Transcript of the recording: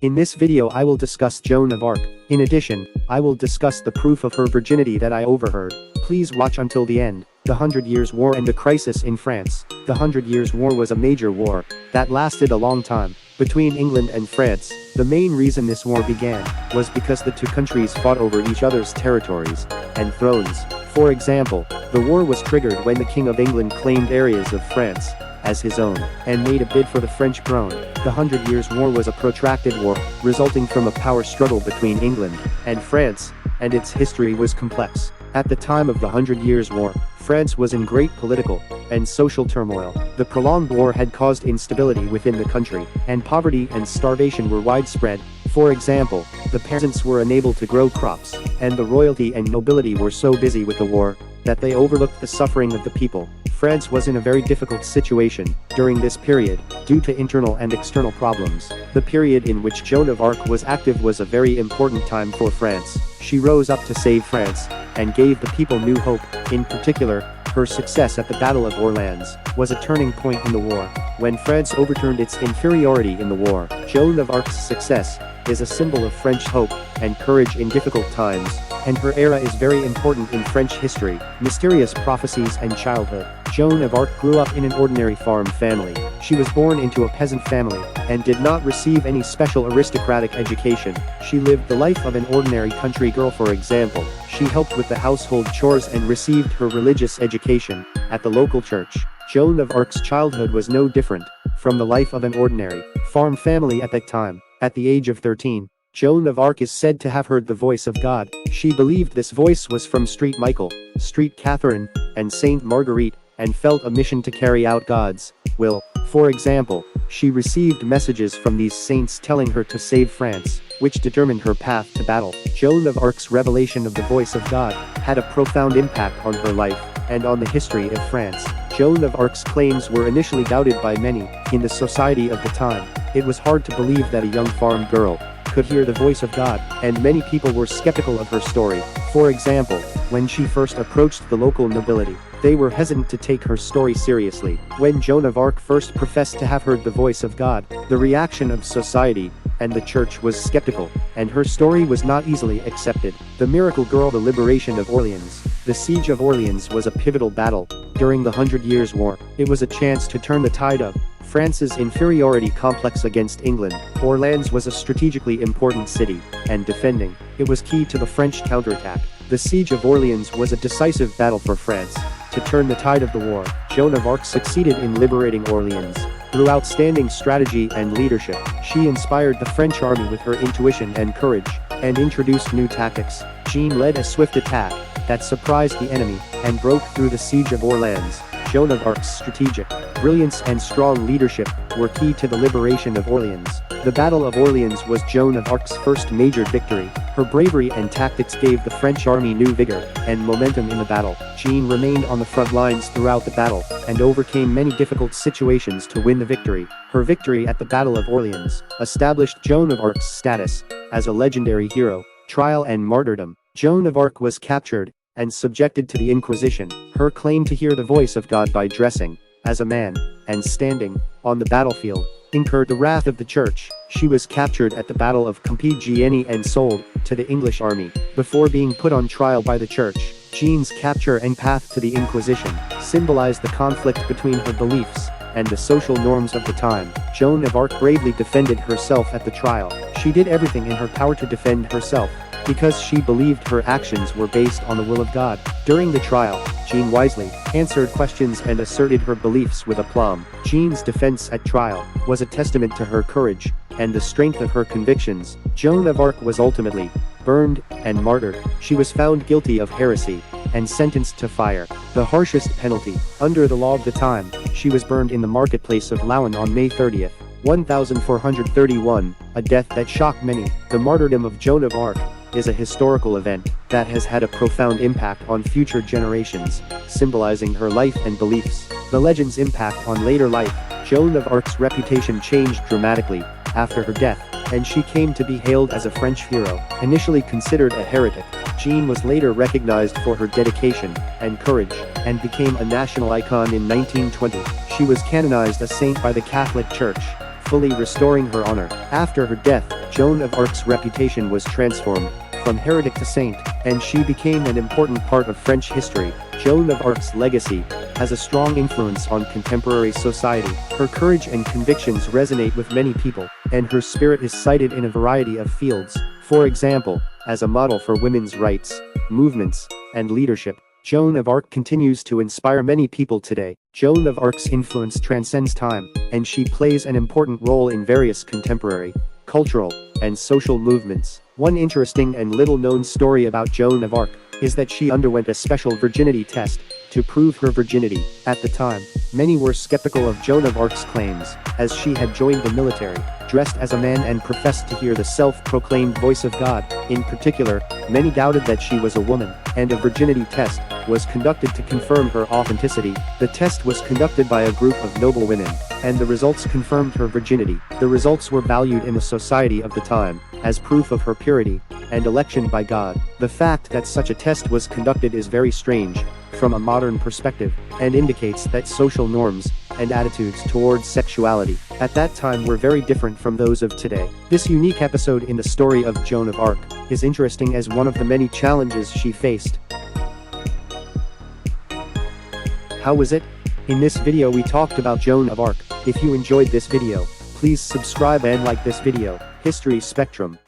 In this video I will discuss Joan of Arc. In addition, I will discuss the proof of her virginity that I overheard. Please watch until the end. The 100 Years' War and the crisis in France. The 100 Years' War was a major war that lasted a long time between England and France. The main reason this war began was because the two countries fought over each other's territories and thrones. For example, the war was triggered when the King of England claimed areas of France as his own and made a bid for the French crown. The 100 Years' War was a protracted war resulting from a power struggle between England and France, and its history was complex. At the time of the 100 Years' War, France was in great political and social turmoil. The prolonged war had caused instability within the country, and poverty and starvation were widespread. For example, the peasants were unable to grow crops, and the royalty and nobility were so busy with the war that they overlooked the suffering of the people. France was in a very difficult situation during this period, due to internal and external problems. The period in which Joan of Arc was active was a very important time for France. She rose up to save France and gave the people new hope. In particular, her success at the Battle of Orleans was a turning point in the war, when France overturned its inferiority in the war. Joan of Arc's success is a symbol of French hope and courage in difficult times, and her era is very important in French history. Mysterious prophecies and childhood. Joan of Arc grew up in an ordinary farm family. She was born into a peasant family and did not receive any special aristocratic education. She lived the life of an ordinary country girl. For example, she helped with the household chores and received her religious education at the local church. Joan of Arc's childhood was no different from the life of an ordinary farm family at that time. At the age of 13, Joan of Arc is said to have heard the voice of God. She believed this voice was from St. Michael, St. Catherine, and Saint Marguerite, and felt a mission to carry out God's will. For example, she received messages from these saints telling her to save France, which determined her path to battle. Joan of Arc's revelation of the voice of God had a profound impact on her life and on the history of France. Joan of Arc's claims were initially doubted by many in the society of the time. It was hard to believe that a young farm girl could hear the voice of God, and many people were skeptical of her story. For example, when she first approached the local nobility, they were hesitant to take her story seriously. When Joan of Arc first professed to have heard the voice of God, the reaction of society and the church was skeptical, and her story was not easily accepted. The Miracle Girl. The liberation of Orleans. The siege of Orleans was a pivotal battle during the 100 Years' War. It was a chance to turn the tide of France's inferiority complex against England. Orleans was a strategically important city, and defending it was key to the French counterattack. The siege of Orleans was a decisive battle for France to turn the tide of the war. Joan of Arc succeeded in liberating Orleans through outstanding strategy and leadership. She inspired the French army with her intuition and courage, and introduced new tactics. Jean led a swift attack that surprised the enemy and broke through the siege of Orleans. Joan of Arc's strategic brilliance and strong leadership were key to the liberation of Orleans. The Battle of Orleans was Joan of Arc's first major victory. Her bravery and tactics gave the French army new vigor and momentum in the battle. Jean remained on the front lines throughout the battle and overcame many difficult situations to win the victory. Her victory at the Battle of Orleans established Joan of Arc's status as a legendary hero. Trial and martyrdom. Joan of Arc was captured and subjected to the Inquisition. Her claim to hear the voice of God by dressing as a man and standing on the battlefield incurred the wrath of the church. She was captured at the Battle of Compiègne and sold to the English army before being put on trial by the church. Jean's capture and path to the Inquisition symbolized the conflict between her beliefs and the social norms of the time. Joan of Arc bravely defended herself at the trial. She did everything in her power to defend herself, because she believed her actions were based on the will of God. During the trial, Jean wisely answered questions and asserted her beliefs with aplomb. Jean's defense at trial was a testament to her courage and the strength of her convictions. Joan of Arc was ultimately burned and martyred. She was found guilty of heresy and sentenced to fire, the harshest penalty under the law of the time. She was burned in the marketplace of Laon on May 30th, 1431, a death that shocked many. The martyrdom of Joan of Arc is a historical event that has had a profound impact on future generations, symbolizing her life and beliefs. The legend's impact on later life. Joan of Arc's reputation changed dramatically after her death, and she came to be hailed as a French hero. Initially considered a heretic, Jean was later recognized for her dedication and courage, and became a national icon in 1920. She was canonized a saint by the Catholic Church, fully restoring her honor. After her death, Joan of Arc's reputation was transformed from heretic to saint, and she became an important part of French history. Joan of Arc's legacy has a strong influence on contemporary society. Her courage and convictions resonate with many people, and her spirit is cited in a variety of fields. For example, as a model for women's rights, movements, and leadership, Joan of Arc continues to inspire many people today. Joan of Arc's influence transcends time, and she plays an important role in various contemporary, cultural, and social movements. One interesting and little-known story about Joan of Arc is that she underwent a special virginity test to prove her virginity. At the time, many were skeptical of Joan of Arc's claims, as she had joined the military, dressed as a man and professed to hear the self-proclaimed voice of God. In particular, many doubted that she was a woman, and a virginity test was conducted to confirm her authenticity. The test was conducted by a group of noble women, and the results confirmed her virginity. The results were valued in the society of the time as proof of her purity and election by God. The fact that such a test was conducted is very strange from a modern perspective, and indicates that social norms and attitudes towards sexuality at that time were very different from those of today. This unique episode in the story of Joan of Arc is interesting as one of the many challenges she faced. How was it? In this video we talked about Joan of Arc. If you enjoyed this video, please subscribe and like this video. History Spectrum.